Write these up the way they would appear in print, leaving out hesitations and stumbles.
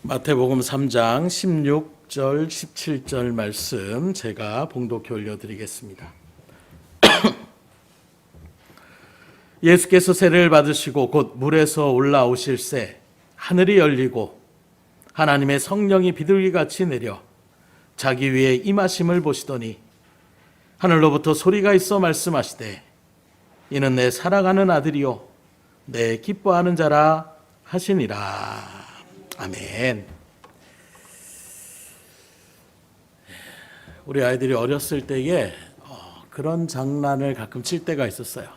마태복음 3장 16절 17절 말씀 제가 봉독해 올려드리겠습니다. 예수께서 세례를 받으시고 곧 물에서 올라오실새 하늘이 열리고 하나님의 성령이 비둘기같이 내려 자기 위에 임하심을 보시더니 하늘로부터 소리가 있어 말씀하시되 이는 내 사랑하는 아들이요 내 기뻐하는 자라 하시니라. 아멘. 우리 아이들이 어렸을 때에 그런 장난을 가끔 칠 때가 있었어요.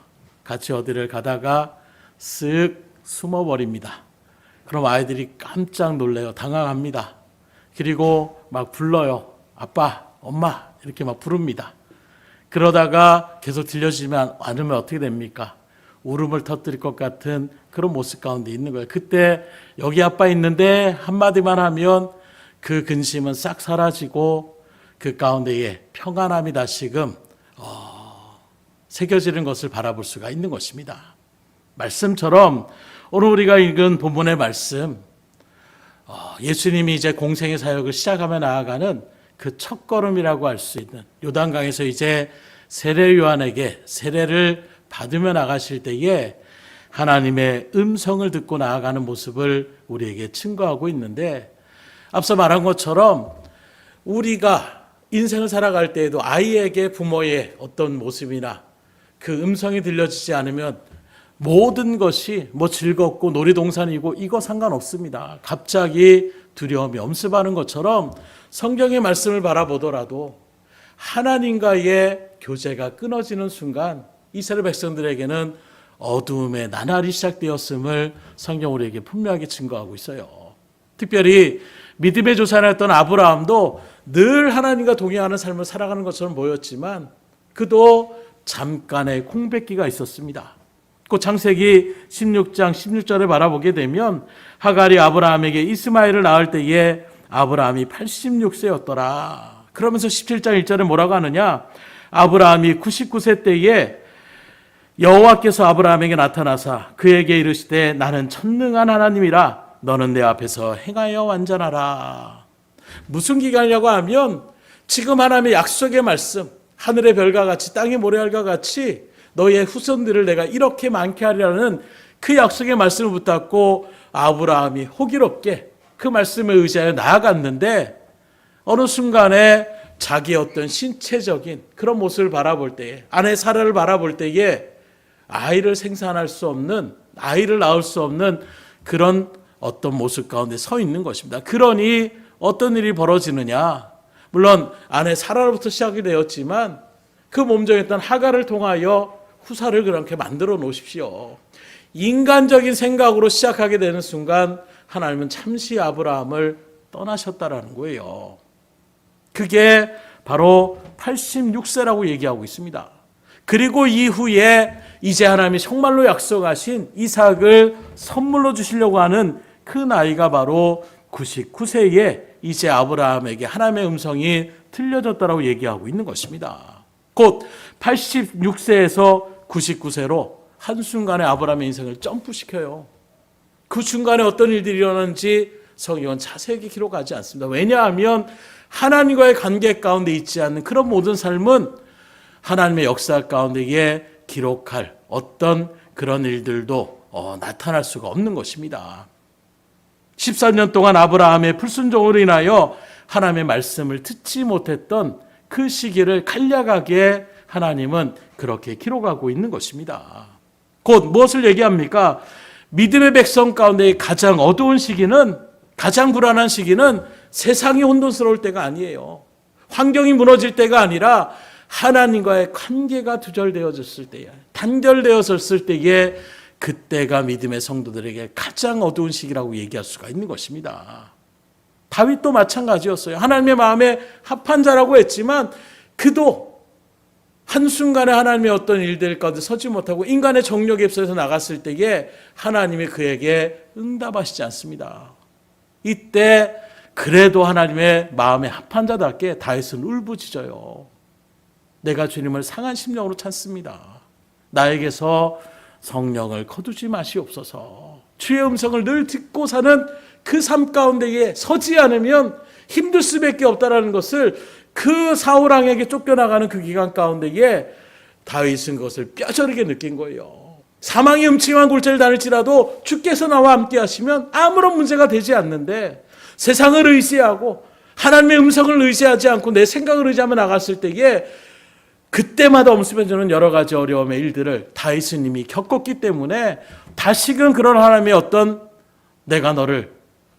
같이 어디를 가다가 쓱 숨어버립니다. 그럼 아이들이 깜짝 놀래요. 당황합니다. 그리고 막 불러요. 아빠, 엄마 이렇게 막 부릅니다. 그러다가 계속 들려지면 않으면 어떻게 됩니까? 울음을 터뜨릴 것 같은 그런 모습 가운데 있는 거예요. 그때 여기 아빠 있는데 한마디만 하면 그 근심은 싹 사라지고 그 가운데에 평안함이 다시금 새겨지는 것을 바라볼 수가 있는 것입니다. 말씀처럼 오늘 우리가 읽은 본문의 말씀, 예수님이 이제 공생의 사역을 시작하며 나아가는 그 첫걸음이라고 할 수 있는 요단강에서 이제 세례 요한에게 세례를 받으며 나가실 때에 하나님의 음성을 듣고 나아가는 모습을 우리에게 증거하고 있는데, 앞서 말한 것처럼 우리가 인생을 살아갈 때에도 아이에게 부모의 어떤 모습이나 그 음성이 들려지지 않으면 모든 것이 즐겁고 놀이동산이고 이거 상관없습니다. 갑자기 두려움이 엄습하는 것처럼 성경의 말씀을 바라보더라도 하나님과의 교제가 끊어지는 순간 이스라엘 백성들에게는 어두움의 나날이 시작되었음을 성경 우리에게 분명하게 증거하고 있어요. 특별히 믿음의 조상이었던 아브라함도 늘 하나님과 동행하는 삶을 살아가는 것처럼 보였지만 그도 잠깐의空백기가 있었습니다. 그 창세기 16장 16절에 바라보게 되면 하갈이 아브라함에게 이스마엘을 낳을 때에 아브라함이 86세였더라. 그러면서 17장 1절에 뭐라고 하느냐? 아브라함이 99세 때에 여호와께서 아브라함에게 나타나사 그에게 이르시되 나는 천능한 하나님이라 너는 내 앞에서 행하여 완전하라. 무슨 기간이라고 하면 지금 하나님의 약속의 말씀, 하늘의 별과 같이 땅의 모래알과 같이 너의 후손들을 내가 이렇게 많게 하리라는 그 약속의 말씀을 붙잡고 아브라함이 호기롭게 그 말씀에 의지하여 나아갔는데 어느 순간에 자기의 어떤 신체적인 그런 모습을 바라볼 때에, 아내 사라를 바라볼 때에 아이를 생산할 수 없는, 아이를 낳을 수 없는 그런 어떤 모습 가운데 서 있는 것입니다. 그러니 어떤 일이 벌어지느냐? 물론 아내 사라로부터 시작이 되었지만 그 몸종했던 하갈을 통하여 후사를 그렇게 만들어 놓으십시오. 인간적인 생각으로 시작하게 되는 순간 하나님은 잠시 아브라함을 떠나셨다라는 거예요. 그게 바로 86세라고 얘기하고 있습니다. 그리고 이후에 이제 하나님이 정말로 약속하신 이삭을 선물로 주시려고 하는 그 나이가 바로 99세에 이제 아브라함에게 하나님의 음성이 들려졌다고 얘기하고 있는 것입니다. 곧 86세에서 99세로 한순간에 아브라함의 인생을 점프시켜요. 그 중간에 어떤 일들이 일어나는지 성경은 자세하게 기록하지 않습니다. 왜냐하면 하나님과의 관계 가운데 있지 않는 그런 모든 삶은 하나님의 역사 가운데에 기록할 어떤 그런 일들도 나타날 수가 없는 것입니다. 14년 동안 아브라함의 불순종으로 인하여 하나님의 말씀을 듣지 못했던 그 시기를 간략하게 하나님은 그렇게 기록하고 있는 것입니다. 곧 무엇을 얘기합니까? 믿음의 백성 가운데 가장 어두운 시기는, 가장 불안한 시기는 세상이 혼돈스러울 때가 아니에요. 환경이 무너질 때가 아니라 하나님과의 관계가 두절되어졌을 때에, 단절되어졌을 때에 그때가 믿음의 성도들에게 가장 어두운 시기라고 얘기할 수가 있는 것입니다. 다윗도 마찬가지였어요. 하나님의 마음에 합한 자라고 했지만 그도 한순간에 하나님의 어떤 일들 가운데 서지 못하고 인간의 정욕에 휩싸여서 나갔을 때에 하나님이 그에게 응답하시지 않습니다. 이때 그래도 하나님의 마음에 합한 자답게 다윗은 울부짖어요. 내가 주님을 상한 심령으로 찾습니다. 나에게서 성령을 거두지 마시옵소서. 주의 음성을 늘 듣고 사는 그 삶 가운데에 서지 않으면 힘들 수밖에 없다라는 것을 그 사울 왕에게 쫓겨나가는 그 기간 가운데에 다윗은 그것을 뼈저리게 느낀 거예요. 사망의 음침한 골짜기를 다닐지라도 주께서 나와 함께 하시면 아무런 문제가 되지 않는데, 세상을 의지하고 하나님의 음성을 의지하지 않고 내 생각을 의지하며 나갔을 때에 그때마다 엄습해주는 여러 가지 어려움의 일들을 다윗은 이미 겪었기 때문에 다시금 그런 하나님의 어떤 내가 너를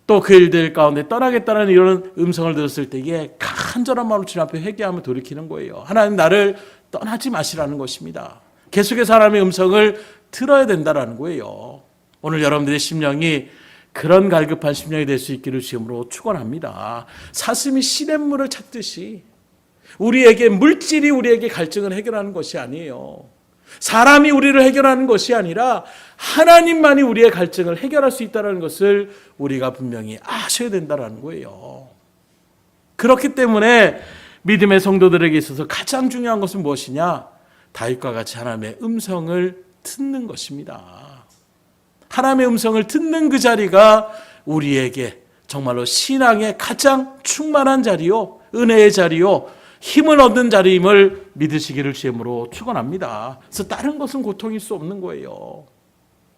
또 그 일들 가운데 떠나겠다는 이런 음성을 들었을 때에 간절한 마음으로 주님 앞에 회개하며 돌이키는 거예요. 하나님 나를 떠나지 마시라는 것입니다. 계속해서 하나님의 음성을 들어야 된다는 거예요. 오늘 여러분들의 심령이 그런 갈급한 심령이 될 수 있기를 주님으로 축원합니다. 사슴이 시냇물을 찾듯이 우리에게 물질이 우리에게 갈증을 해결하는 것이 아니에요. 사람이 우리를 해결하는 것이 아니라 하나님만이 우리의 갈증을 해결할 수 있다는 것을 우리가 분명히 아셔야 된다는 거예요. 그렇기 때문에 믿음의 성도들에게 있어서 가장 중요한 것은 무엇이냐? 다윗과 같이 하나님의 음성을 듣는 것입니다. 하나님의 음성을 듣는 그 자리가 우리에게 정말로 신앙의 가장 충만한 자리요, 은혜의 자리요, 힘을 얻는 자리임을 믿으시기를 주님으로 축원합니다. 그래서 다른 것은 고통일 수 없는 거예요.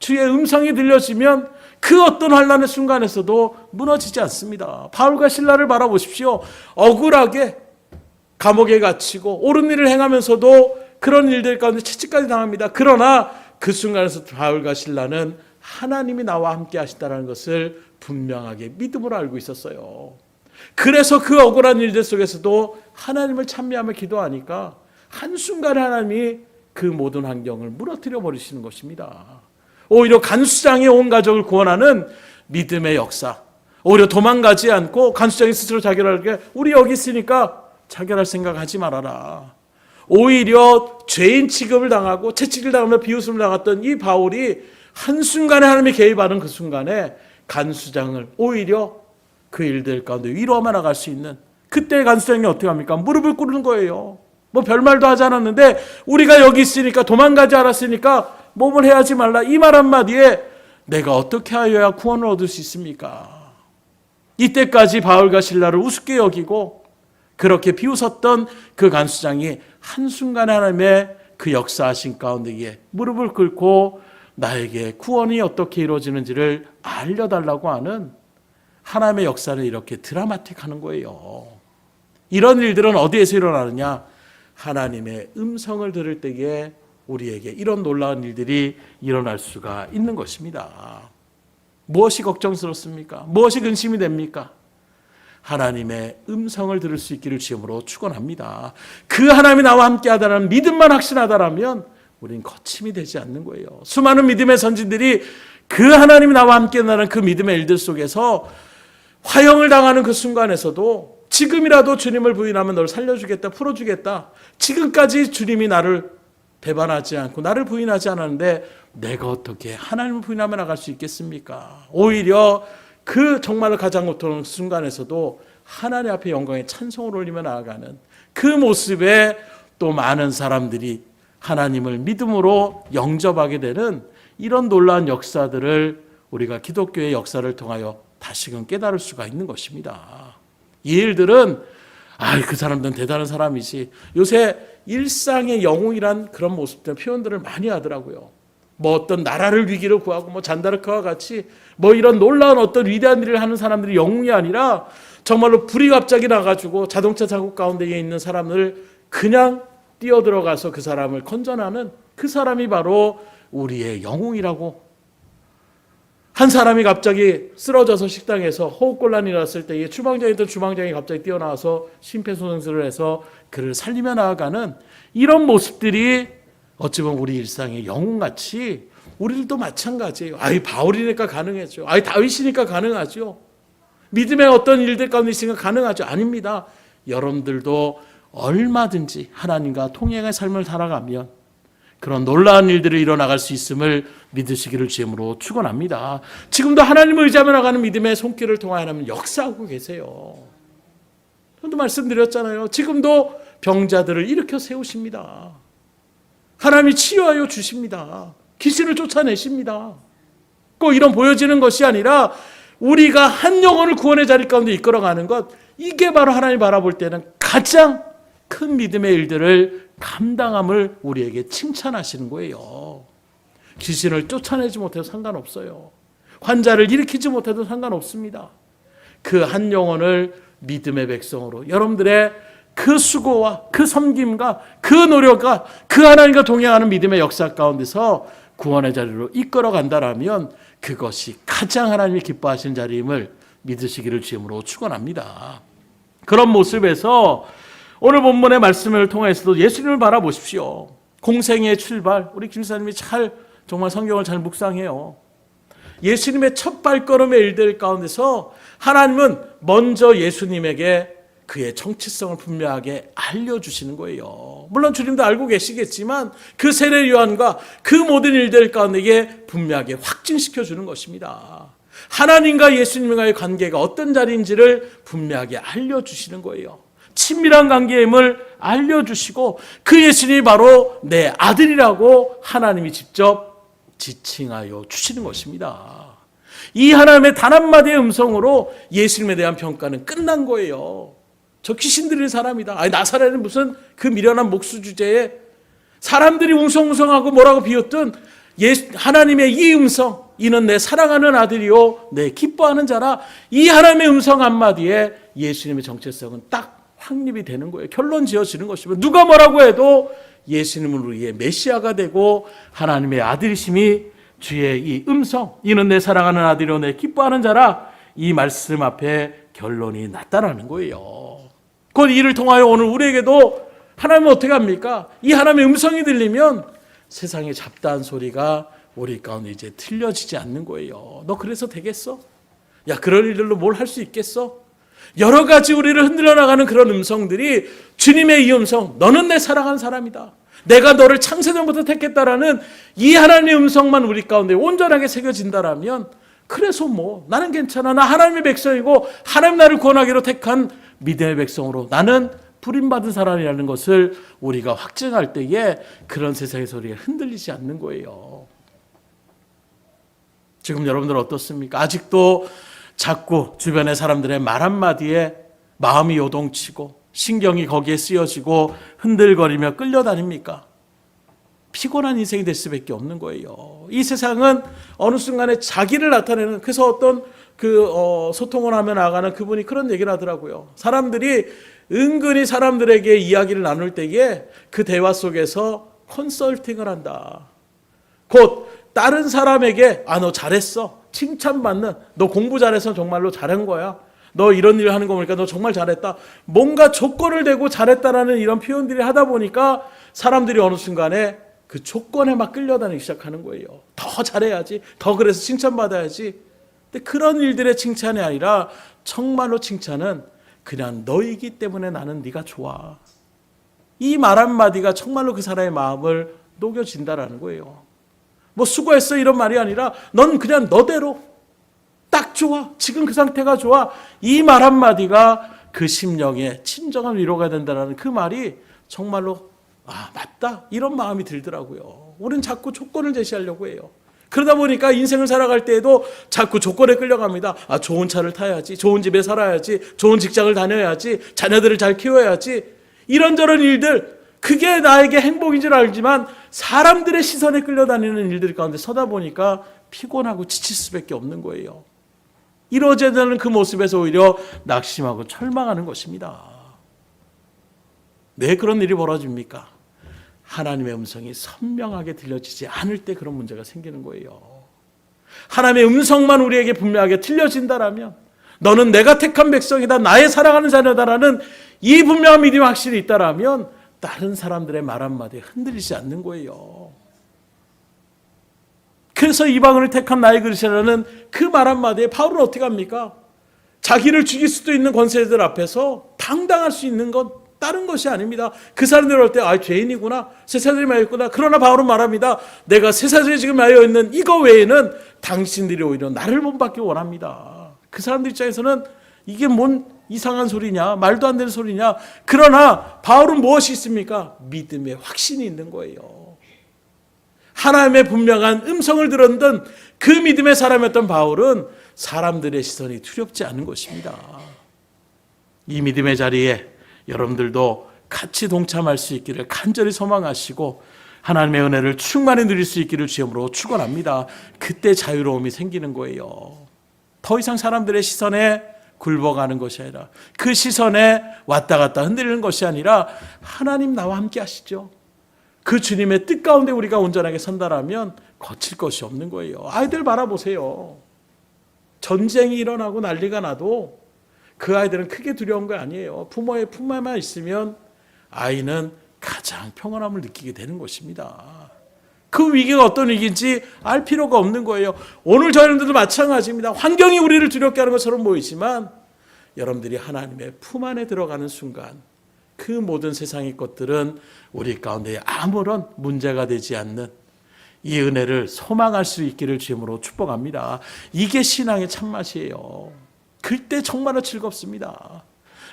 주의 음성이 들려지면 그 어떤 환난의 순간에서도 무너지지 않습니다. 바울과 실라를 바라보십시오. 억울하게 감옥에 갇히고 옳은 일을 행하면서도 그런 일들 가운데 채찍까지 당합니다. 그러나 그 순간에서 바울과 실라는 하나님이 나와 함께 하신다는 것을 분명하게 믿음으로 알고 있었어요. 그래서 그 억울한 일들 속에서도 하나님을 찬미하며 기도하니까 한순간에 하나님이 그 모든 환경을 무너뜨려 버리시는 것입니다. 오히려 간수장의 온 가족을 구원하는 믿음의 역사, 오히려 도망가지 않고 간수장이 스스로 자결하게 우리 여기 있으니까 자결할 생각하지 말아라. 오히려 죄인 취급을 당하고 채찍을 당하며 비웃음을 당했던 이 바울이 한순간에 하나님이 개입하는 그 순간에 간수장을 오히려 그 일들 가운데 위로하며 나갈 수 있는, 그때 간수장이 어떻게 합니까? 무릎을 꿇는 거예요. 뭐 별말도 하지 않았는데 우리가 여기 있으니까, 도망가지 않았으니까 몸을 해하지 말라, 이 말 한마디에 내가 어떻게 하여야 구원을 얻을 수 있습니까? 이때까지 바울과 실라를 우습게 여기고 그렇게 비웃었던 그 간수장이 한순간에 하나님의 그 역사하신 가운데에 무릎을 꿇고 나에게 구원이 어떻게 이루어지는지를 알려달라고 하는 하나님의 역사를 이렇게 드라마틱하는 거예요. 이런 일들은 어디에서 일어나느냐? 하나님의 음성을 들을 때에 우리에게 이런 놀라운 일들이 일어날 수가 있는 것입니다. 무엇이 걱정스럽습니까? 무엇이 근심이 됩니까? 하나님의 음성을 들을 수 있기를 주님으로 축원합니다. 그 하나님이 나와 함께 하다라는 믿음만 확신하다라면 우리는 거침이 되지 않는 거예요. 수많은 믿음의 선진들이 그 하나님이 나와 함께 한다는 그 믿음의 일들 속에서 화형을 당하는 그 순간에서도 지금이라도 주님을 부인하면 널 살려주겠다, 풀어주겠다. 지금까지 주님이 나를 배반하지 않고 나를 부인하지 않았는데 내가 어떻게 하나님을 부인하며 나갈 수 있겠습니까? 오히려 그 정말로 가장 고통스러운 순간에서도 하나님 앞에 영광의 찬송을 올리며 나아가는 그 모습에 또 많은 사람들이 하나님을 믿음으로 영접하게 되는 이런 놀라운 역사들을 우리가 기독교의 역사를 통하여 다시금 깨달을 수가 있는 것입니다. 이 일들은 그 사람들은 대단한 사람이지, 요새 일상의 영웅이란 그런 모습들, 표현들을 많이 하더라고요. 뭐 어떤 나라를 위기를 구하고 뭐 잔다르크와 같이 뭐 이런 놀라운 어떤 위대한 일을 하는 사람들이 영웅이 아니라 정말로 불이 갑자기 나가지고 자동차 사고 가운데에 있는 사람을 그냥 뛰어들어가서 그 사람을 건져내는 그 사람이 바로 우리의 영웅이라고. 한 사람이 갑자기 쓰러져서 식당에서 호흡곤란이 났을 때에 주방장이 있던 주방장이 갑자기 뛰어나와서 심폐소생술을 해서 그를 살리며 나아가는 이런 모습들이 어찌 보면 우리 일상의 영웅같이 우리들도 마찬가지예요. 바울이니까 가능했죠. 다윗이니까 가능하죠. 믿음의 어떤 일들 가운데 있으니까 가능하죠. 아닙니다. 여러분들도 얼마든지 하나님과 통행의 삶을 살아가면 그런 놀라운 일들이 일어나갈 수 있음을 믿으시기를 주님으로 축원합니다. 지금도 하나님을 의지하며 나가는 믿음의 손길을 통하여 하나님 역사하고 계세요. 저도 말씀드렸잖아요. 지금도 병자들을 일으켜 세우십니다. 하나님이 치유하여 주십니다. 귀신을 쫓아내십니다. 꼭 이런 보여지는 것이 아니라 우리가 한 영혼을 구원의 자리 가운데 이끌어가는 것, 이게 바로 하나님 바라볼 때는 가장 큰 믿음의 일들을 감당함을 우리에게 칭찬하시는 거예요. 귀신을 쫓아내지 못해도 상관없어요. 환자를 일으키지 못해도 상관없습니다. 그 한 영혼을 믿음의 백성으로, 여러분들의 그 수고와 그 섬김과 그 노력과 그 하나님과 동행하는 믿음의 역사 가운데서 구원의 자리로 이끌어 간다라면 그것이 가장 하나님이 기뻐하시는 자리임을 믿으시기를 주님으로 축원합니다. 그런 모습에서 오늘 본문의 말씀을 통해서도 예수님을 바라보십시오. 공생의 출발, 우리 김사님이 정말 성경을 잘 묵상해요. 예수님의 첫 발걸음의 일들 가운데서 하나님은 먼저 예수님에게 그의 정체성을 분명하게 알려주시는 거예요. 물론 주님도 알고 계시겠지만 그 세례 요한과 그 모든 일들 가운데 분명하게 확증시켜 주는 것입니다. 하나님과 예수님과의 관계가 어떤 자리인지를 분명하게 알려주시는 거예요. 친밀한 관계임을 알려주시고 그 예수님이 바로 내 아들이라고 하나님이 직접 지칭하여 주시는 것입니다. 이 하나님의 단 한마디의 음성으로 예수님에 대한 평가는 끝난 거예요. 저 귀신 들린 사람이다. 아니, 나사렛은 무슨 그 미련한 목수 주제에 사람들이 웅성웅성하고 뭐라고 비웃든 하나님의 이 음성, 이는 내 사랑하는 아들이요 내 기뻐하는 자라, 이 하나님의 음성 한마디에 예수님의 정체성은 딱 확립이 되는 거예요. 결론 지어지는 것이면 누가 뭐라고 해도 예수님은 우리의 메시아가 되고 하나님의 아들이심이 주의 이 음성, 이는 내 사랑하는 아들이요 내 기뻐하는 자라, 이 말씀 앞에 결론이 났다라는 거예요. 그 이를 통하여 오늘 우리에게도 하나님은 어떻게 합니까? 이 하나님의 음성이 들리면 세상의 잡다한 소리가 우리 가운데 이제 들려지지 않는 거예요. 너 그래서 되겠어? 야, 그런 일들로 뭘 할 수 있겠어? 여러 가지 우리를 흔들어 나가는 그런 음성들이 주님의 이 음성, 너는 내 사랑하는 사람이다, 내가 너를 창세전부터 택했다라는 이 하나님의 음성만 우리 가운데 온전하게 새겨진다라면, 그래서 나는 괜찮아, 나 하나님의 백성이고 하나님 나를 구원하기로 택한 믿음의 백성으로 나는 부림받은 사람이라는 것을 우리가 확증할 때에 그런 세상의 소리가 흔들리지 않는 거예요. 지금 여러분들 어떻습니까? 아직도 자꾸 주변의 사람들의 말 한마디에 마음이 요동치고 신경이 거기에 쓰여지고 흔들거리며 끌려다닙니까? 피곤한 인생이 될 수밖에 없는 거예요. 이 세상은 어느 순간에 자기를 나타내는, 그래서 어떤 소통을 하며 나가는 그분이 그런 얘기를 하더라고요. 사람들이 은근히 사람들에게 이야기를 나눌 때에 그 대화 속에서 컨설팅을 한다. 곧 다른 사람에게 너 잘했어, 칭찬받는, 너 공부 잘해서 정말로 잘한 거야, 너 이런 일을 하는 거 보니까 너 정말 잘했다, 뭔가 조건을 대고 잘했다라는 이런 표현들이 하다 보니까 사람들이 어느 순간에 그 조건에 막 끌려다니기 시작하는 거예요. 더 잘해야지, 더 그래서 칭찬받아야지. 근데 그런 일들의 칭찬이 아니라 정말로 칭찬은 그냥 너이기 때문에 나는 네가 좋아, 이 말 한마디가 정말로 그 사람의 마음을 녹여진다라는 거예요. 수고했어 이런 말이 아니라 넌 그냥 너대로 딱 좋아, 지금 그 상태가 좋아, 이 말 한마디가 그 심령에 진정한 위로가 된다는 그 말이 정말로 맞다, 이런 마음이 들더라고요. 우리는 자꾸 조건을 제시하려고 해요. 그러다 보니까 인생을 살아갈 때에도 자꾸 조건에 끌려갑니다. 좋은 차를 타야지, 좋은 집에 살아야지, 좋은 직장을 다녀야지, 자녀들을 잘 키워야지, 이런저런 일들, 그게 나에게 행복인 줄 알지만 사람들의 시선에 끌려다니는 일들 가운데 서다 보니까 피곤하고 지칠 수밖에 없는 거예요. 이루어져야 그 모습에서 오히려 낙심하고 철망하는 것입니다. 왜 그런 일이 벌어집니까? 하나님의 음성이 선명하게 들려지지 않을 때 그런 문제가 생기는 거예요. 하나님의 음성만 우리에게 분명하게 들려진다라면, 너는 내가 택한 백성이다, 나의 사랑하는 자녀다라는 이 분명한 믿음이 확실히 있다라면 다른 사람들의 말 한마디에 흔들리지 않는 거예요. 그래서 이방인을 택한 나의 그리스도라는 그 말 한마디에 바울은 어떻게 합니까? 자기를 죽일 수도 있는 권세들 앞에서 당당할 수 있는 건 다른 것이 아닙니다. 그 사람들 올 때 죄인이구나, 쇠사슬이 매였구나. 그러나 바울은 말합니다. 내가 쇠사슬이 지금 매여 있는 이거 외에는 당신들이 오히려 나를 본받기 원합니다. 그 사람들 입장에서는 이게 뭔 이상한 소리냐, 말도 안 되는 소리냐. 그러나 바울은 무엇이 있습니까? 믿음의 확신이 있는 거예요. 하나님의 분명한 음성을 들었던 그 믿음의 사람이었던 바울은 사람들의 시선이 두렵지 않은 것입니다. 이 믿음의 자리에 여러분들도 같이 동참할 수 있기를 간절히 소망하시고 하나님의 은혜를 충만히 누릴 수 있기를 주님으로 축원합니다. 그때 자유로움이 생기는 거예요. 더 이상 사람들의 시선에 굴복하는 것이 아니라, 그 시선에 왔다 갔다 흔들리는 것이 아니라 하나님 나와 함께 하시죠. 그 주님의 뜻 가운데 우리가 온전하게 선다라면 거칠 것이 없는 거예요. 아이들 바라보세요. 전쟁이 일어나고 난리가 나도 그 아이들은 크게 두려운 거 아니에요. 부모의 품에만 있으면 아이는 가장 평안함을 느끼게 되는 것입니다. 그 위기가 어떤 위기인지 알 필요가 없는 거예요. 오늘 저희들도 마찬가지입니다. 환경이 우리를 두렵게 하는 것처럼 보이지만 여러분들이 하나님의 품 안에 들어가는 순간 그 모든 세상의 것들은 우리 가운데 아무런 문제가 되지 않는 이 은혜를 소망할 수 있기를 주님으로 축복합니다. 이게 신앙의 참맛이에요. 그때 정말로 즐겁습니다.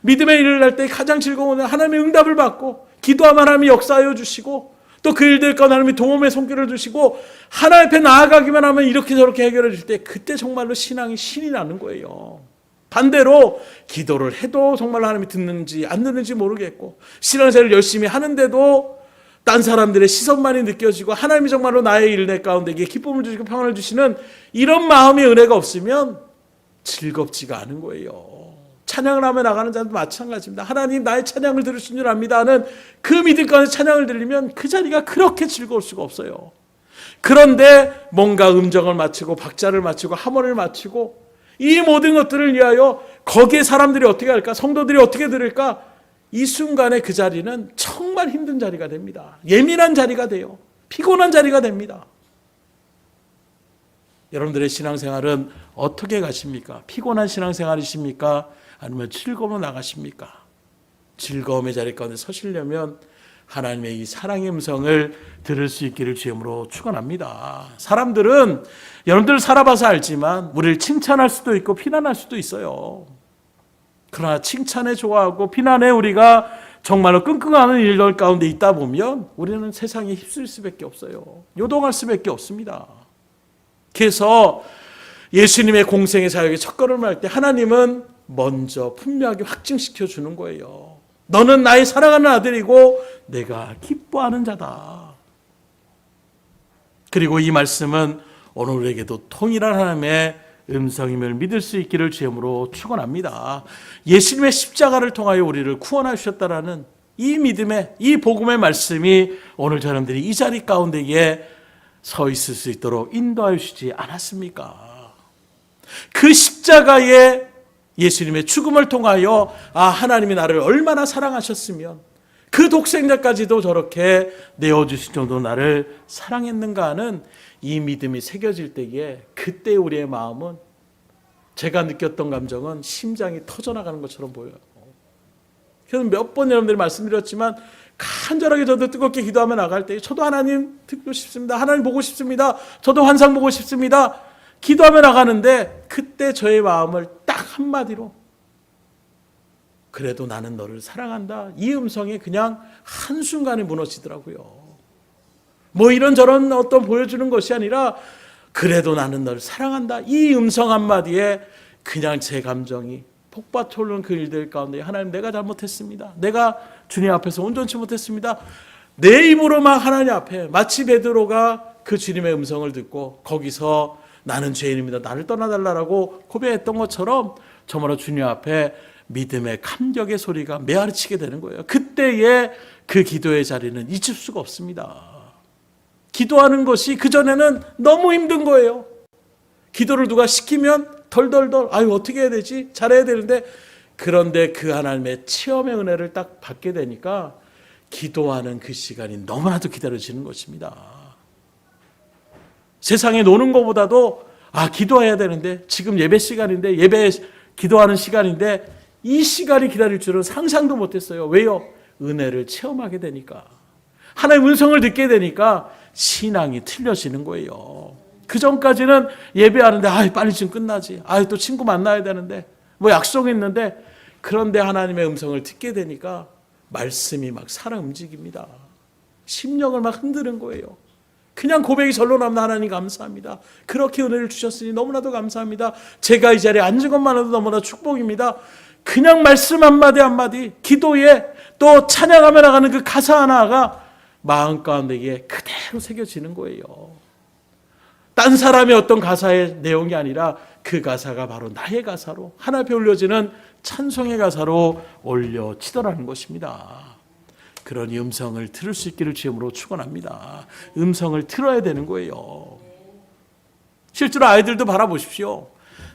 믿음의 일을 할 때 가장 즐거운 건 하나님의 응답을 받고 기도하면 하나님이 역사하여 주시고 또 그 일들 가운데 하나님이 도움의 손길을 주시고 하나님 앞에 나아가기만 하면 이렇게 저렇게 해결해 줄 때 그때 정말로 신앙이 신이 나는 거예요. 반대로 기도를 해도 정말 하나님이 듣는지 안 듣는지 모르겠고 신앙생활을 열심히 하는데도 딴 사람들의 시선만이 느껴지고 하나님이 정말로 나의 일내 가운데 이게 기쁨을 주시고 평안을 주시는 이런 마음의 은혜가 없으면 즐겁지가 않은 거예요. 찬양을 하며 나가는 자도 마찬가지입니다. 하나님 나의 찬양을 들으신 줄 압니다 하는 그 믿음 가운데 찬양을 들리면 그 자리가 그렇게 즐거울 수가 없어요. 그런데 뭔가 음정을 맞추고 박자를 맞추고 하모니를 맞추고 이 모든 것들을 위하여 거기에 사람들이 어떻게 할까? 성도들이 어떻게 들을까? 이 순간에 그 자리는 정말 힘든 자리가 됩니다. 예민한 자리가 돼요. 피곤한 자리가 됩니다. 여러분들의 신앙생활은 어떻게 가십니까? 피곤한 신앙생활이십니까? 아니면 즐거움으로 나가십니까? 즐거움의 자리 가운데 서시려면 하나님의 이 사랑의 음성을 들을 수 있기를 주님으로 축원합니다. 사람들은 여러분들 살아봐서 알지만 우리를 칭찬할 수도 있고 비난할 수도 있어요. 그러나 칭찬에 좋아하고 비난에 우리가 정말로 끙끙하는 일들 가운데 있다 보면 우리는 세상에 휩쓸릴 수밖에 없어요. 요동할 수밖에 없습니다. 그래서 예수님의 공생의 사역의 첫걸음을 할 때 하나님은 먼저 분명하게 확증시켜 주는 거예요. 너는 나의 사랑하는 아들이고 내가 기뻐하는 자다. 그리고 이 말씀은 오늘 우리에게도 통일한 하나님의 음성임을 믿을 수 있기를 주님으로 축원합니다. 예수님의 십자가를 통하여 우리를 구원하셨다라는 이 믿음의 이 복음의 말씀이 오늘 여러분들이 이 자리 가운데에 서 있을 수 있도록 인도하여 주시지 않았습니까? 그 십자가의 예수님의 죽음을 통하여 하나님이 나를 얼마나 사랑하셨으면 그 독생자까지도 저렇게 내어주실 정도로 나를 사랑했는가 하는 이 믿음이 새겨질 때에 그때 우리의 마음은 제가 느꼈던 감정은 심장이 터져나가는 것처럼 보여요. 그래서 몇 번 여러분들이 말씀드렸지만 간절하게 저도 뜨겁게 기도하며 나갈 때 저도 하나님 듣고 싶습니다. 하나님 보고 싶습니다. 저도 환상 보고 싶습니다. 기도하며 나가는데 그때 저의 마음을 딱 한마디로 그래도 나는 너를 사랑한다. 이 음성이 그냥 한순간에 무너지더라고요. 뭐 이런저런 어떤 보여주는 것이 아니라 그래도 나는 너를 사랑한다. 이 음성 한마디에 그냥 제 감정이 폭받쳐 오르는 그 일들 가운데 하나님 내가 잘못했습니다. 내가 주님 앞에서 온전치 못했습니다. 내 입으로 막 하나님 앞에 마치 베드로가 그 주님의 음성을 듣고 거기서 나는 죄인입니다. 나를 떠나달라고 고백했던 것처럼 저마다 주님 앞에 믿음의 감격의 소리가 메아리치게 되는 거예요. 그때의 그 기도의 자리는 잊을 수가 없습니다. 기도하는 것이 그전에는 너무 힘든 거예요. 기도를 누가 시키면 덜덜덜 어떻게 해야 되지? 잘해야 되는데 그런데 그 하나님의 체험의 은혜를 딱 받게 되니까 기도하는 그 시간이 너무나도 기다려지는 것입니다. 세상에 노는 것보다도 기도해야 되는데 지금 예배 시간인데 예배 기도하는 시간인데 이 시간이 기다릴 줄은 상상도 못했어요. 왜요? 은혜를 체험하게 되니까 하나님의 음성을 듣게 되니까 신앙이 틀려지는 거예요. 그 전까지는 예배하는데 빨리 지금 끝나지. 또 친구 만나야 되는데 뭐 약속 있는데 그런데 하나님의 음성을 듣게 되니까 말씀이 막 살아 움직입니다. 심령을 막 흔드는 거예요. 그냥 고백이 절로 나면 하나님 감사합니다. 그렇게 은혜를 주셨으니 너무나도 감사합니다. 제가 이 자리에 앉은 것만으로도 너무나 축복입니다. 그냥 말씀 한마디 한마디, 기도에 또 찬양하며 나가는 그 가사 하나가 마음 가운데에 그대로 새겨지는 거예요. 딴 사람의 어떤 가사의 내용이 아니라 그 가사가 바로 나의 가사로 하나 앞에 올려지는 찬송의 가사로 올려지더라는 것입니다. 그러니 음성을 들을 수 있기를 주님으로 축원합니다. 음성을 들어야 되는 거예요. 실제로 아이들도 바라보십시오.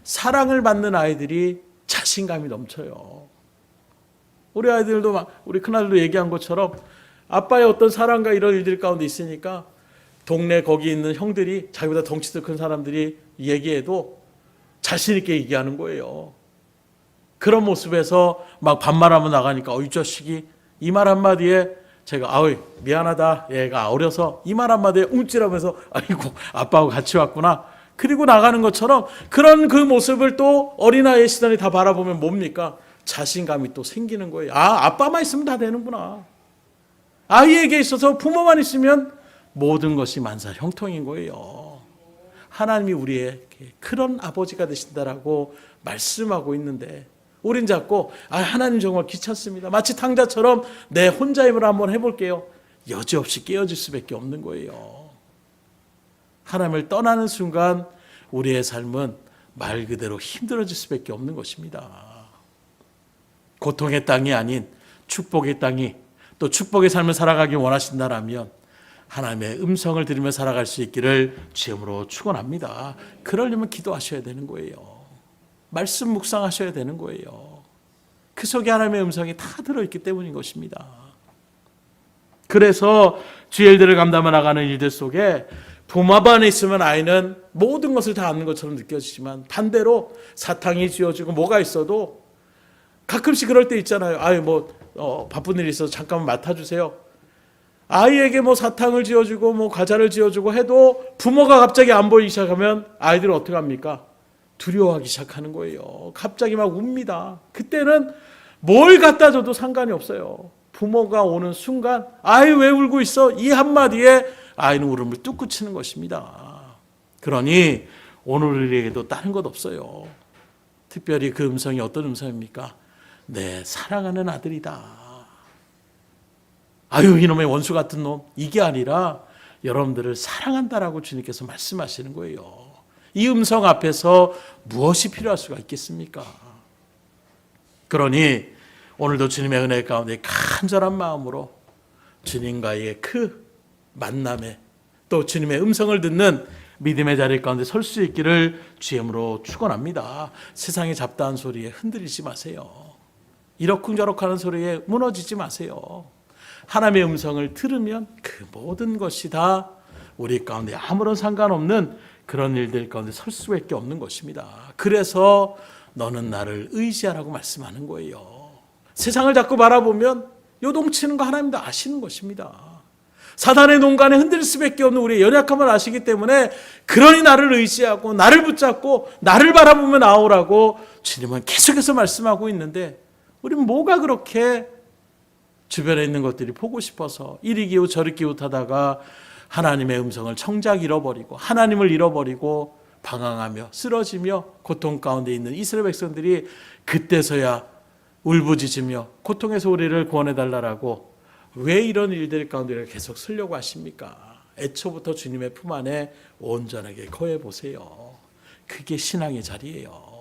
사랑을 받는 아이들이 자신감이 넘쳐요. 우리 아이들도 우리 큰아들도 얘기한 것처럼 아빠의 어떤 사랑과 이런 일들 가운데 있으니까 동네 거기 있는 형들이 자기보다 덩치도 큰 사람들이 얘기해도 자신 있게 얘기하는 거예요. 그런 모습에서 막 반말하면 나가니까 이 자식이 이 말 한마디에 제가 미안하다, 얘가 어려서 이 말 한마디에 움찔하면서 아이고 아빠하고 같이 왔구나. 그리고 나가는 것처럼 그런 그 모습을 또 어린아이의 시선이 다 바라보면 뭡니까? 자신감이 또 생기는 거예요. 아빠만 있으면 다 되는구나. 아이에게 있어서 부모만 있으면 모든 것이 만사 형통인 거예요. 하나님이 우리에게 그런 아버지가 되신다라고 말씀하고 있는데 우린 자꾸 하나님 정말 귀찮습니다. 마치 탕자처럼 내 혼자 힘으로 한번 해볼게요. 여지없이 깨어질 수밖에 없는 거예요. 하나님을 떠나는 순간 우리의 삶은 말 그대로 힘들어질 수밖에 없는 것입니다. 고통의 땅이 아닌 축복의 땅이 또 축복의 삶을 살아가기 원하신다라면 하나님의 음성을 들으며 살아갈 수 있기를 주님으로 축원합니다. 그러려면 기도하셔야 되는 거예요. 말씀 묵상하셔야 되는 거예요. 그 속에 하나님의 음성이 다 들어있기 때문인 것입니다. 그래서 주의 일들을 감당해 나가는 일들 속에 부모 안에 있으면 아이는 모든 것을 다 아는 것처럼 느껴지지만 반대로 사탕이 쥐어지고 뭐가 있어도 가끔씩 그럴 때 있잖아요. 바쁜 일이 있어서 잠깐만 맡아주세요. 아이에게 사탕을 쥐어주고 과자를 쥐어주고 해도 부모가 갑자기 안 보이기 시작하면 아이들은 어떻게 합니까? 두려워하기 시작하는 거예요. 갑자기 막 웁니다. 그때는 뭘 갖다 줘도 상관이 없어요. 부모가 오는 순간 아이 왜 울고 있어? 이 한마디에 아이는 울음을 뚝 그치는 것입니다. 그러니 오늘 우리에게도 다른 것 없어요. 특별히 그 음성이 어떤 음성입니까? 내 사랑하는 아들이다. 이놈의 원수 같은 놈. 이게 아니라 여러분들을 사랑한다라고 주님께서 말씀하시는 거예요. 이 음성 앞에서 무엇이 필요할 수가 있겠습니까? 그러니 오늘도 주님의 은혜 가운데 간절한 마음으로 주님과의 그 만남에 또 주님의 음성을 듣는 믿음의 자리 가운데 설 수 있기를 주님으로 축원합니다. 세상의 잡다한 소리에 흔들리지 마세요. 이러쿵저러쿵 하는 소리에 무너지지 마세요. 하나님의 음성을 들으면 그 모든 것이 다 우리 가운데 아무런 상관없는 그런 일들 가운데 설 수밖에 없는 것입니다. 그래서 너는 나를 의지하라고 말씀하는 거예요. 세상을 자꾸 바라보면 요동치는 거 하나님도 아시는 것입니다. 사단의 농간에 흔들릴 수밖에 없는 우리의 연약함을 아시기 때문에 그러니 나를 의지하고 나를 붙잡고 나를 바라보며 나오라고 주님은 계속해서 말씀하고 있는데 우리는 뭐가 그렇게 주변에 있는 것들이 보고 싶어서 이리 기웃 저리 기웃하다가 하나님의 음성을 정작 잃어버리고 하나님을 잃어버리고 방황하며 쓰러지며 고통 가운데 있는 이스라엘 백성들이 그때서야 울부짖으며 고통에서 우리를 구원해달라고 왜 이런 일들 가운데 계속 쓰려고 하십니까? 애초부터 주님의 품 안에 온전하게 거해보세요. 그게 신앙의 자리예요.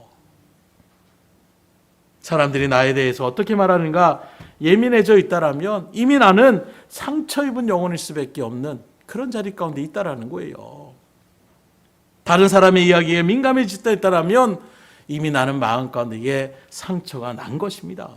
사람들이 나에 대해서 어떻게 말하는가 예민해져 있다라면 이미 나는 상처 입은 영혼일 수밖에 없는 그런 자리 가운데 있다라는 거예요. 다른 사람의 이야기에 민감해지다 있다라면 이미 나는 마음 가운데에 상처가 난 것입니다.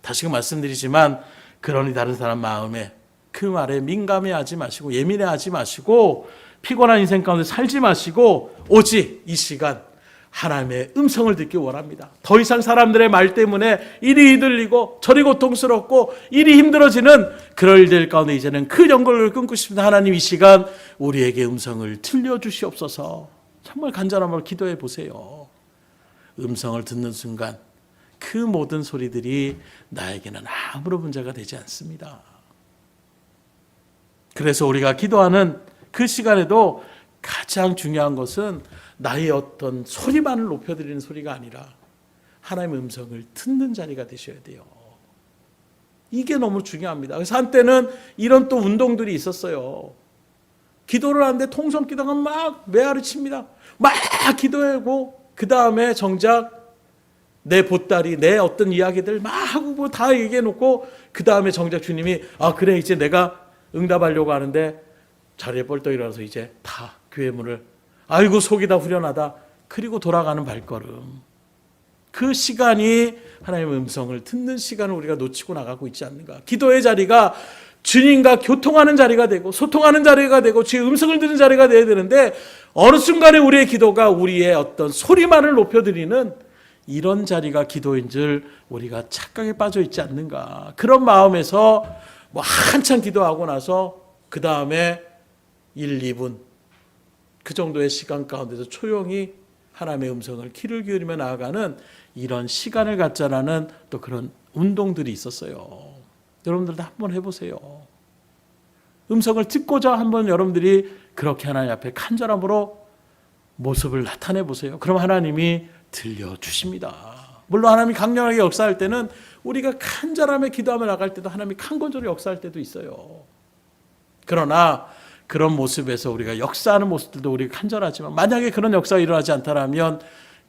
다시금 말씀드리지만 그러니 다른 사람 마음에 그 말에 민감해하지 마시고 예민해하지 마시고 피곤한 인생 가운데 살지 마시고 오직 이 시간 하나님의 음성을 듣기 원합니다. 더 이상 사람들의 말 때문에 이리 흔들리고 저리 고통스럽고 이리 힘들어지는 그럴 일들 가운데 이제는 그 연결을 끊고 싶습니다. 하나님 이 시간 우리에게 음성을 들려주시옵소서. 정말 간절한 말로 기도해 보세요. 음성을 듣는 순간 그 모든 소리들이 나에게는 아무런 문제가 되지 않습니다. 그래서 우리가 기도하는 그 시간에도 가장 중요한 것은 나의 어떤 소리만을 높여드리는 소리가 아니라 하나님의 음성을 듣는 자리가 되셔야 돼요. 이게 너무 중요합니다. 그래서 한때는 이런 또 운동들이 있었어요. 기도를 하는데 통성기도가 막 메아리 칩니다. 막 기도하고 그 다음에 정작 내 보따리, 내 어떤 이야기들 막 하고 다 얘기해 놓고 그 다음에 정작 주님이 그래 이제 내가 응답하려고 하는데 자리에 뻘떡 일어나서 이제 다 교회 문을 아이고 속이 다 후련하다. 그리고 돌아가는 발걸음. 그 시간이 하나님의 음성을 듣는 시간을 우리가 놓치고 나가고 있지 않는가. 기도의 자리가 주님과 교통하는 자리가 되고 소통하는 자리가 되고 주의 음성을 듣는 자리가 되어야 되는데 어느 순간에 우리의 기도가 우리의 어떤 소리만을 높여드리는 이런 자리가 기도인 줄 우리가 착각에 빠져 있지 않는가. 그런 마음에서 뭐 한참 기도하고 나서 그 다음에 1, 2분 그 정도의 시간 가운데서 조용히 하나님의 음성을 귀를 기울이며 나아가는 이런 시간을 갖자라는 또 그런 운동들이 있었어요. 여러분들도 한번 해보세요. 음성을 듣고자 한번 여러분들이 그렇게 하나님 앞에 간절함으로 모습을 나타내 보세요. 그럼 하나님이 들려주십니다. 물론 하나님이 강력하게 역사할 때는 우리가 간절함에 기도하며 나갈 때도 하나님이 강건조로 역사할 때도 있어요. 그러나 그런 모습에서 우리가 역사하는 모습들도 우리가 간절하지만 만약에 그런 역사가 일어나지 않다면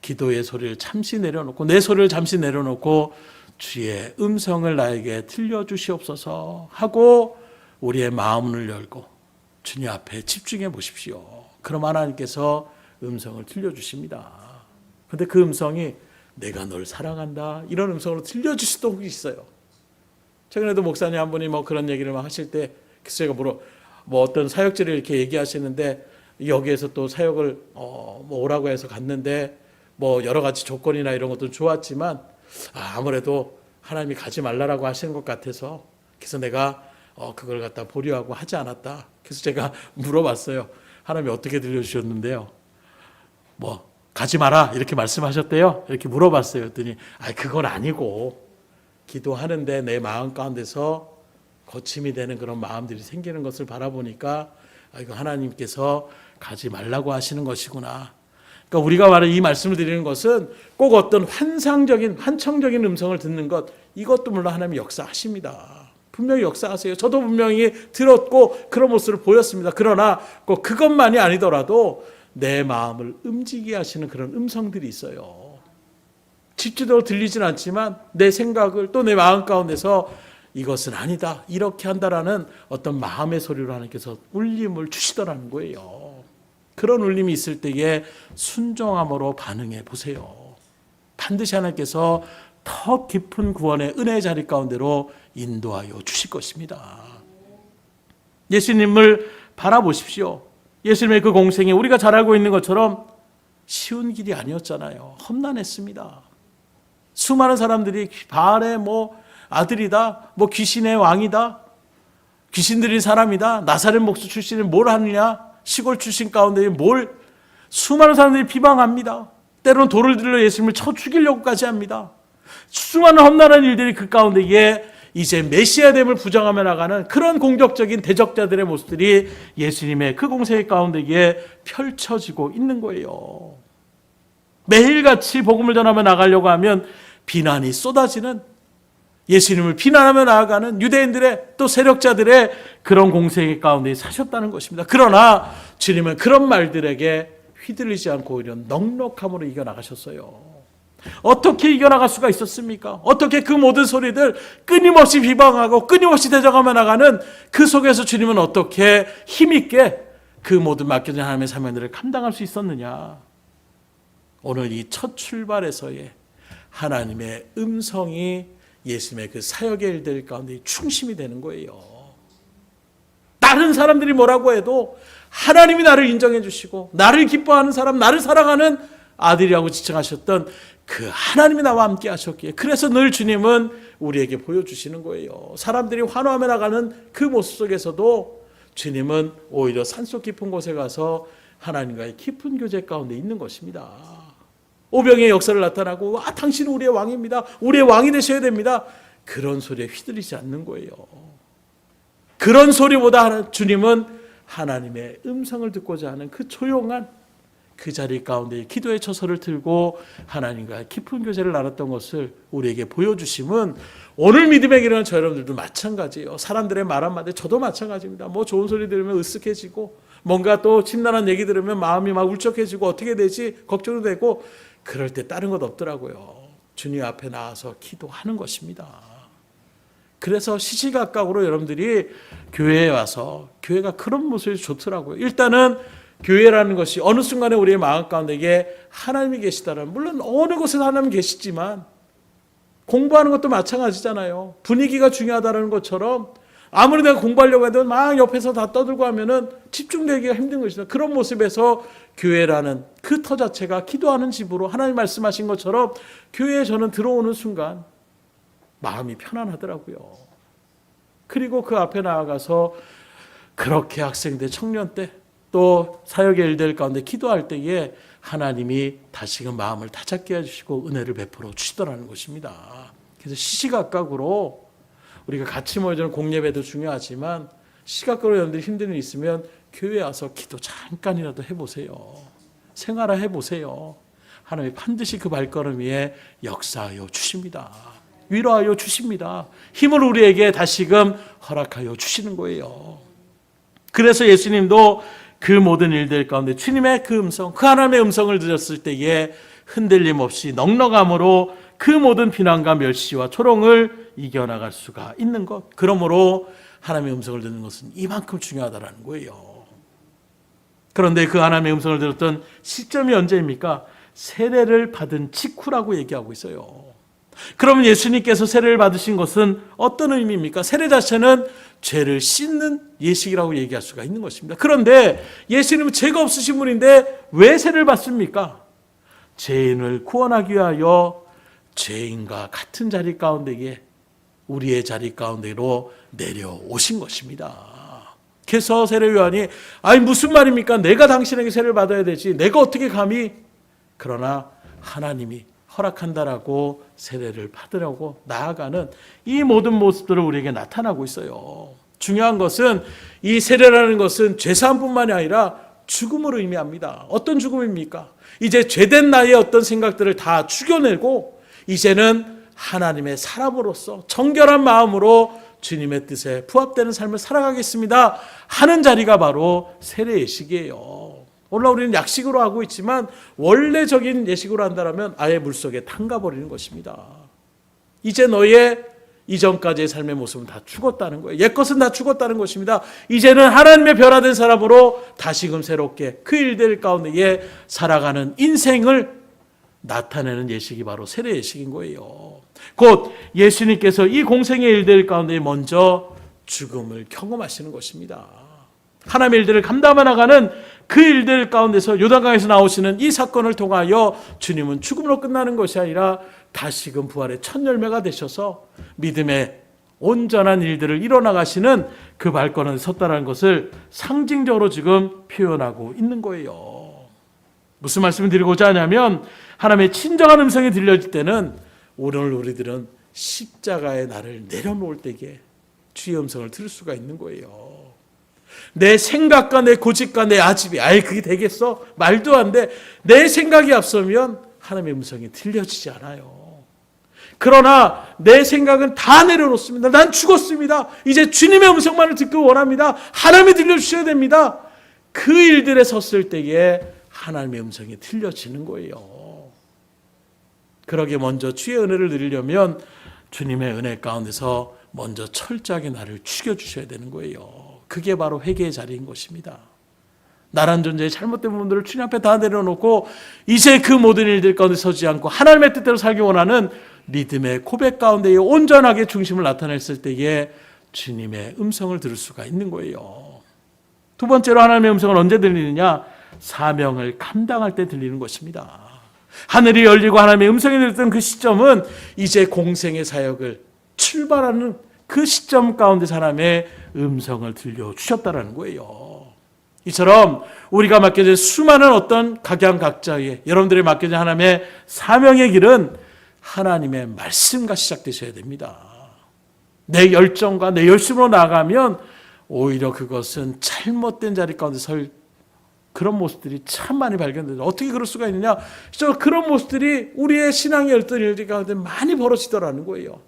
기도의 소리를 잠시 내려놓고 내 소리를 잠시 내려놓고 주의 음성을 나에게 들려주시옵소서 하고 우리의 마음을 열고 주님 앞에 집중해 보십시오. 그럼 하나님께서 음성을 들려주십니다. 그런데 그 음성이 내가 널 사랑한다 이런 음성으로 들려줄 수도 혹시 있어요. 최근에도 목사님 한 분이 뭐 그런 얘기를 막 하실 때 제가 뭐 어떤 사역지를 이렇게 얘기하시는데 여기에서 또 사역을 뭐 오라고 해서 갔는데 뭐 여러 가지 조건이나 이런 것도 좋았지만 아무래도 하나님이 가지 말라라고 하시는 것 같아서 그래서 내가 그걸 갖다 보류하고 하지 않았다. 그래서 제가 물어봤어요. 하나님이 어떻게 들려주셨는데요? 뭐 가지 마라 이렇게 말씀하셨대요. 이렇게 물어봤어요. 그랬더니 그건 아니고 기도하는데 내 마음 가운데서 거침이 되는 그런 마음들이 생기는 것을 바라보니까 이거 하나님께서 가지 말라고 하시는 것이구나. 그러니까 우리가 말하는 이 말씀을 드리는 것은 꼭 어떤 환청적인 음성을 듣는 것 이것도 물론 하나님이 역사하십니다. 분명히 역사하세요. 저도 분명히 들었고 그런 모습을 보였습니다. 그러나 꼭 그것만이 아니더라도 내 마음을 움직이게 하시는 그런 음성들이 있어요. 직접적으로 들리진 않지만 내 생각을 또 내 마음 가운데서 이것은 아니다 이렇게 한다라는 어떤 마음의 소리로 하나님께서 울림을 주시더라는 거예요. 그런 울림이 있을 때에 순종함으로 반응해 보세요. 반드시 하나님께서 더 깊은 구원의 은혜의 자리 가운데로 인도하여 주실 것입니다. 예수님을 바라보십시오. 예수님의 그 공생이 우리가 잘 알고 있는 것처럼 쉬운 길이 아니었잖아요. 험난했습니다. 수많은 사람들이 바알의 아들이다, 귀신의 왕이다, 귀신 들린 사람이다, 나사렛 목수 출신이 뭘 하느냐, 시골 출신 가운데 수많은 사람들이 비방합니다. 때로는 돌을 들려 예수님을 쳐 죽이려고까지 합니다. 수많은 험난한 일들이 그 가운데에 이제 메시아됨을 부정하며 나가는 그런 공격적인 대적자들의 모습들이 예수님의 그 공생 가운데에 펼쳐지고 있는 거예요. 매일같이 복음을 전하며 나가려고 하면 비난이 쏟아지는, 예수님을 비난하며 나아가는 유대인들의 또 세력자들의 그런 공생 가운데 사셨다는 것입니다. 그러나 주님은 그런 말들에게 휘둘리지 않고 오히려 넉넉함으로 이겨나가셨어요. 어떻게 이겨나갈 수가 있었습니까? 어떻게 그 모든 소리들 끊임없이 비방하고 끊임없이 대적하며 나가는 그 속에서 주님은 어떻게 힘있게 그 모든 맡겨진 하나님의 사명들을 감당할 수 있었느냐? 오늘 이 첫 출발에서의 하나님의 음성이 예수님의 그 사역의 일들 가운데 중심이 되는 거예요. 다른 사람들이 뭐라고 해도 하나님이 나를 인정해 주시고 나를 기뻐하는 사람, 나를 사랑하는 아들이라고 지칭하셨던 그 하나님이 나와 함께 하셨기에, 그래서 늘 주님은 우리에게 보여주시는 거예요. 사람들이 환호하며 나가는 그 모습 속에서도 주님은 오히려 산속 깊은 곳에 가서 하나님과의 깊은 교제 가운데 있는 것입니다. 오병의 역사를 나타나고 당신은 우리의 왕입니다, 우리의 왕이 되셔야 됩니다, 그런 소리에 휘둘리지 않는 거예요. 그런 소리보다 주님은 하나님의 음성을 듣고자 하는 그 조용한 그 자리 가운데 기도의 처소를 들고 하나님과 깊은 교제를 나눴던 것을 우리에게 보여주심은 오늘 믿음의 길은 저 여러분들도 마찬가지예요. 사람들의 말 한마디 저도 마찬가지입니다. 뭐 좋은 소리 들으면 으쓱해지고 뭔가 또 침난한 얘기 들으면 마음이 막 울적해지고 어떻게 되지 걱정도 되고 그럴 때 다른 것 없더라고요. 주님 앞에 나와서 기도하는 것입니다. 그래서 시시각각으로 여러분들이 교회에 와서 교회가 그런 모습이 좋더라고요. 일단은 교회라는 것이 어느 순간에 우리의 마음 가운데 이게 하나님이 계시다는, 물론 어느 곳에서 하나님 계시지만 공부하는 것도 마찬가지잖아요. 분위기가 중요하다는 것처럼 아무리 내가 공부하려고 해도 막 옆에서 다 떠들고 하면은 집중되기가 힘든 것이다. 그런 모습에서 교회라는 그 터 자체가 기도하는 집으로 하나님 말씀하신 것처럼 교회에 저는 들어오는 순간 마음이 편안하더라고요. 그리고 그 앞에 나아가서 그렇게 학생 때, 청년 때, 또 사역의 일들 가운데 기도할 때에 하나님이 다시금 마음을 다잡게 해주시고 은혜를 베풀어 주시더라는 것입니다. 그래서 시시각각으로 우리가 같이 모여주는 공예배도 중요하지만 시각적으로 여러분들이 힘든 일 있으면 교회에 와서 기도 잠깐이라도 해보세요. 생활화 해보세요. 하나님이 반드시 그 발걸음 위에 역사하여 주십니다. 위로하여 주십니다. 힘을 우리에게 다시금 허락하여 주시는 거예요. 그래서 예수님도 그 모든 일들 가운데 주님의 그 음성, 그 하나님의 음성을 들었을 때에 흔들림 없이 넉넉함으로 그 모든 비난과 멸시와 조롱을 이겨나갈 수가 있는 것. 그러므로 하나님의 음성을 듣는 것은 이만큼 중요하다는 거예요. 그런데 그 하나님의 음성을 들었던 시점이 언제입니까? 세례를 받은 직후라고 얘기하고 있어요. 그러면 예수님께서 세례를 받으신 것은 어떤 의미입니까? 세례 자체는 죄를 씻는 예식이라고 얘기할 수가 있는 것입니다. 그런데 예수님은 죄가 없으신 분인데 왜 세례를 받습니까? 죄인을 구원하기 위하여 죄인과 같은 자리 가운데에 우리의 자리 가운데로 내려오신 것입니다. 그래서 세례요한이 아니 무슨 말입니까? 내가 당신에게 세례를 받아야 되지. 내가 어떻게 감히? 그러나 하나님이 허락한다라고 세례를 받으려고 나아가는 이 모든 모습들을 우리에게 나타나고 있어요. 중요한 것은 이 세례라는 것은 죄사함뿐만이 아니라 죽음을 의미합니다. 어떤 죽음입니까? 이제 죄된 나의 어떤 생각들을 다 죽여내고 이제는 하나님의 사람으로서 정결한 마음으로 주님의 뜻에 부합되는 삶을 살아가겠습니다 하는 자리가 바로 세례 예식이에요. 오늘 우리는 약식으로 하고 있지만 원래적인 예식으로 한다면 아예 물속에 담가버리는 것입니다. 이제 너의 이전까지의 삶의 모습은 다 죽었다는 거예요. 옛것은 다 죽었다는 것입니다. 이제는 하나님의 변화된 사람으로 다시금 새롭게 그 일들 가운데에 살아가는 인생을 나타내는 예식이 바로 세례 예식인 거예요. 곧 예수님께서 이 공생의 일들 가운데 먼저 죽음을 경험하시는 것입니다. 하나님의 일들을 감당해 나가는 그 일들 가운데서 요단강에서 나오시는 이 사건을 통하여 주님은 죽음으로 끝나는 것이 아니라 다시금 부활의 첫 열매가 되셔서 믿음의 온전한 일들을 이뤄나가시는 그 발걸음에 섰다는 것을 상징적으로 지금 표현하고 있는 거예요. 무슨 말씀을 드리고자 하냐면 하나님의 친정한 음성이 들려질 때는 오늘 우리들은 십자가의 나를 내려놓을 때에 주의 음성을 들을 수가 있는 거예요. 내 생각과 내 고집과 내 아집이 아예 그게 되겠어? 말도 안 돼. 내 생각이 앞서면 하나님의 음성이 들려지지 않아요. 그러나 내 생각은 다 내려놓습니다. 난 죽었습니다. 이제 주님의 음성만을 듣기 원합니다. 하나님이 들려주셔야 됩니다. 그 일들에 섰을 때에 하나님의 음성이 들려지는 거예요. 그러기에 먼저 주의 은혜를 누리려면 주님의 은혜 가운데서 먼저 철저하게 나를 죽여주셔야 되는 거예요. 그게 바로 회개의 자리인 것입니다. 나란 존재의 잘못된 부분들을 주님 앞에 다 내려놓고 이제 그 모든 일들 가운데 서지 않고 하나님의 뜻대로 살기 원하는 믿음의 고백 가운데 온전하게 중심을 나타냈을 때에 주님의 음성을 들을 수가 있는 거예요. 두 번째로 하나님의 음성을 언제 들리느냐? 사명을 감당할 때 들리는 것입니다. 하늘이 열리고 하나님의 음성이 들렸던 그 시점은 이제 공생의 사역을 출발하는 그 시점 가운데 사람의 음성을 들려주셨다는 거예요. 이처럼 우리가 맡겨진 수많은 어떤 각양각자의 여러분들이 맡겨진 하나님의 사명의 길은 하나님의 말씀과 시작되셔야 됩니다. 내 열정과 내 열심으로 나아가면 오히려 그것은 잘못된 자리 가운데 설 그런 모습들이 참 많이 발견돼요. 어떻게 그럴 수가 있느냐? 그런 모습들이 우리의 신앙의 어떤 일들 가운데 많이 벌어지더라는 거예요.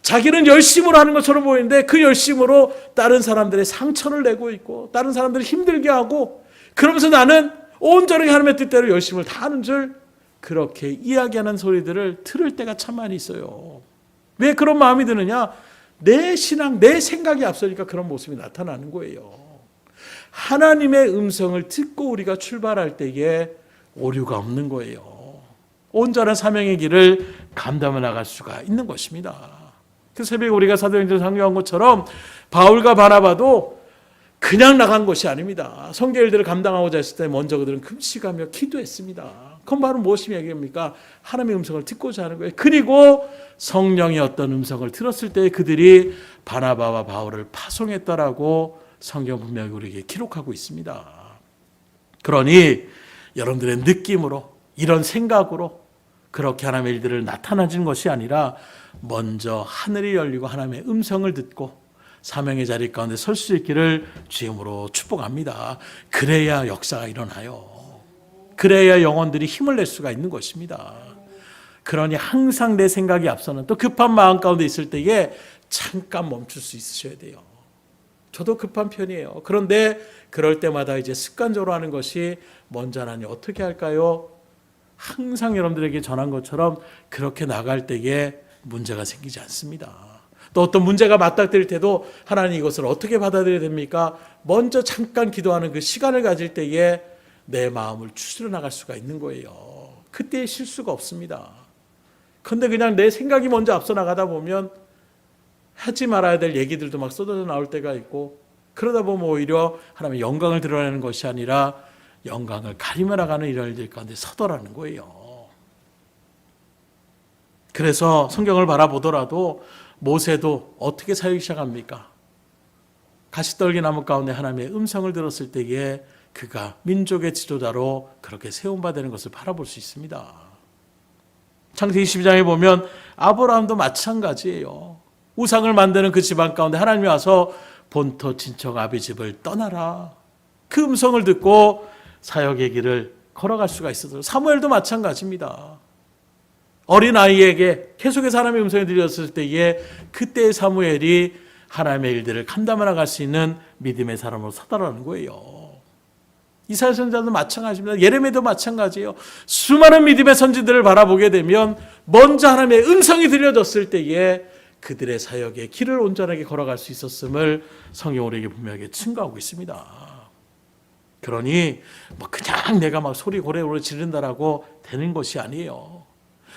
자기는 열심으로 하는 것처럼 보이는데 그 열심으로 다른 사람들의 상처를 내고 있고 다른 사람들을 힘들게 하고, 그러면서 나는 온전히 하나님의 뜻대로 열심을 다하는 줄 그렇게 이야기하는 소리들을 들을 때가 참 많이 있어요. 왜 그런 마음이 드느냐? 내 신앙, 내 생각이 앞서니까 그런 모습이 나타나는 거예요. 하나님의 음성을 듣고 우리가 출발할 때에 오류가 없는 거예요. 온전한 사명의 길을 감당해 나갈 수가 있는 것입니다. 그 새벽에 우리가 사도행전을 상기한 것처럼 바울과 바나바도 그냥 나간 것이 아닙니다. 성교 일들을 감당하고자 했을 때 먼저 그들은 금식하며 기도했습니다. 그건 바로 무엇이 얘기합니까? 하나님의 음성을 듣고자 하는 거예요. 그리고 성령의 어떤 음성을 들었을 때 그들이 바나바와 바울을 파송했다라고 성경 분명히 우리에게 기록하고 있습니다. 그러니 여러분들의 느낌으로, 이런 생각으로 그렇게 하나님의 일들을 나타나지는 것이 아니라 먼저 하늘이 열리고 하나님의 음성을 듣고 사명의 자리 가운데 설 수 있기를 주임으로 축복합니다. 그래야 역사가 일어나요. 그래야 영혼들이 힘을 낼 수가 있는 것입니다. 그러니 항상 내 생각이 앞서는 또 급한 마음 가운데 있을 때에 잠깐 멈출 수 있으셔야 돼요. 저도 급한 편이에요. 그런데 그럴 때마다 이제 습관적으로 하는 것이 먼저 하나님 어떻게 할까요? 항상 여러분들에게 전한 것처럼 그렇게 나갈 때에 문제가 생기지 않습니다. 또 어떤 문제가 맞닥뜨릴 때도 하나님 이것을 어떻게 받아들여야 됩니까? 먼저 잠깐 기도하는 그 시간을 가질 때에 내 마음을 추스려 나갈 수가 있는 거예요. 그때 실수가 없습니다. 그런데 그냥 내 생각이 먼저 앞서 나가다 보면 하지 말아야 될 얘기들도 막 쏟아져 나올 때가 있고, 그러다 보면 오히려 하나님의 영광을 드러내는 것이 아니라 영광을 가리며 나가는 이런 일들 가운데 서더라는 거예요. 그래서 성경을 바라보더라도 모세도 어떻게 사역이 시작합니까? 가시떨기 나무 가운데 하나님의 음성을 들었을 때에 그가 민족의 지도자로 그렇게 세움받는 것을 바라볼 수 있습니다. 창세기 22장에 보면 아브라함도 마찬가지예요. 우상을 만드는 그 집안 가운데 하나님이 와서 본토 친척 아비 집을 떠나라. 그 음성을 듣고 사역의 길을 걸어갈 수가 있었어요. 사무엘도 마찬가지입니다. 어린아이에게 계속해서 하나님의 음성이 들렸을 때에 그때의 사무엘이 하나님의 일들을 감당해 나갈 수 있는 믿음의 사람으로 서다라는 거예요. 이사야 선지자도 마찬가지입니다. 예레미야도 마찬가지예요. 수많은 믿음의 선지들을 바라보게 되면 먼저 하나님의 음성이 들려졌을 때에 그들의 사역의 길을 온전하게 걸어갈 수 있었음을 성경 우리에게 분명하게 증거하고 있습니다. 그러니 뭐 그냥 내가 막 소리 고래고래 지른다라고 되는 것이 아니에요.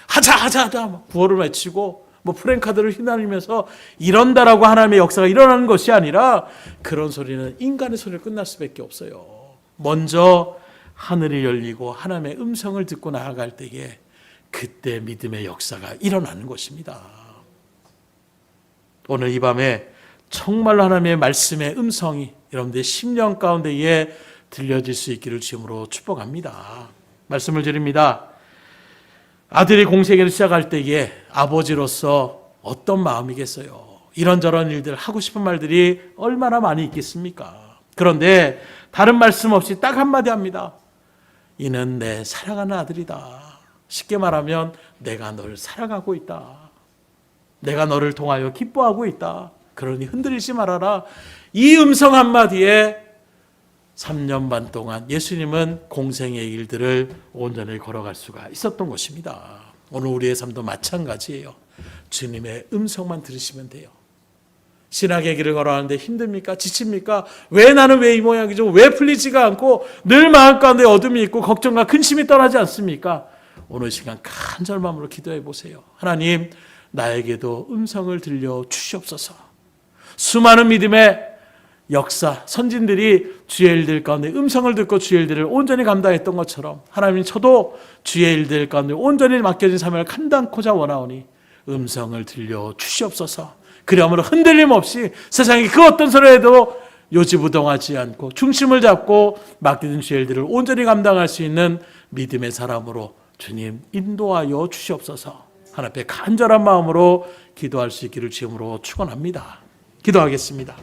하자 구호를 외치고 뭐 프랭카드를 휘날리면서 이런다라고 하나님의 역사가 일어나는 것이 아니라 그런 소리는 인간의 소리로 끝날 수밖에 없어요. 먼저 하늘이 열리고 하나님의 음성을 듣고 나아갈 때에 그때 믿음의 역사가 일어나는 것입니다. 오늘 이 밤에 정말로 하나님의 말씀의 음성이 여러분들의 심령 가운데에 들려질 수 있기를 주님으로 축복합니다. 말씀을 드립니다. 아들이 공생애를 시작할 때에 아버지로서 어떤 마음이겠어요? 이런저런 일들 하고 싶은 말들이 얼마나 많이 있겠습니까? 그런데 다른 말씀 없이 딱 한마디 합니다. 이는 내 사랑하는 아들이다. 쉽게 말하면 내가 널 사랑하고 있다. 내가 너를 통하여 기뻐하고 있다. 그러니 흔들리지 말아라. 이 음성 한마디에 3년 반 동안 예수님은 공생의 일들을 온전히 걸어갈 수가 있었던 것입니다. 오늘 우리의 삶도 마찬가지예요. 주님의 음성만 들으시면 돼요. 신학의 길을 걸어가는데 힘듭니까? 지칩니까? 나는 왜 이 모양이죠? 왜 풀리지가 않고 늘 마음 가운데 어둠이 있고 걱정과 근심이 떠나지 않습니까? 오늘 시간 간절한 마음으로 기도해 보세요. 하나님, 나에게도 음성을 들려 주시옵소서. 수많은 믿음의 역사, 선진들이 주의 일들 가운데 음성을 듣고 주의 일들을 온전히 감당했던 것처럼 하나님, 저도 주의 일들 가운데 온전히 맡겨진 사명을 감당코자 원하오니 음성을 들려 주시옵소서. 그러므로 흔들림 없이 세상이 그 어떤 소리 해도 요지부동하지 않고 중심을 잡고 맡겨진 주의 일들을 온전히 감당할 수 있는 믿음의 사람으로 주님 인도하여 주시옵소서. 하나님 앞에 간절한 마음으로 기도할 수 있기를 주님으로 축원합니다. 기도하겠습니다.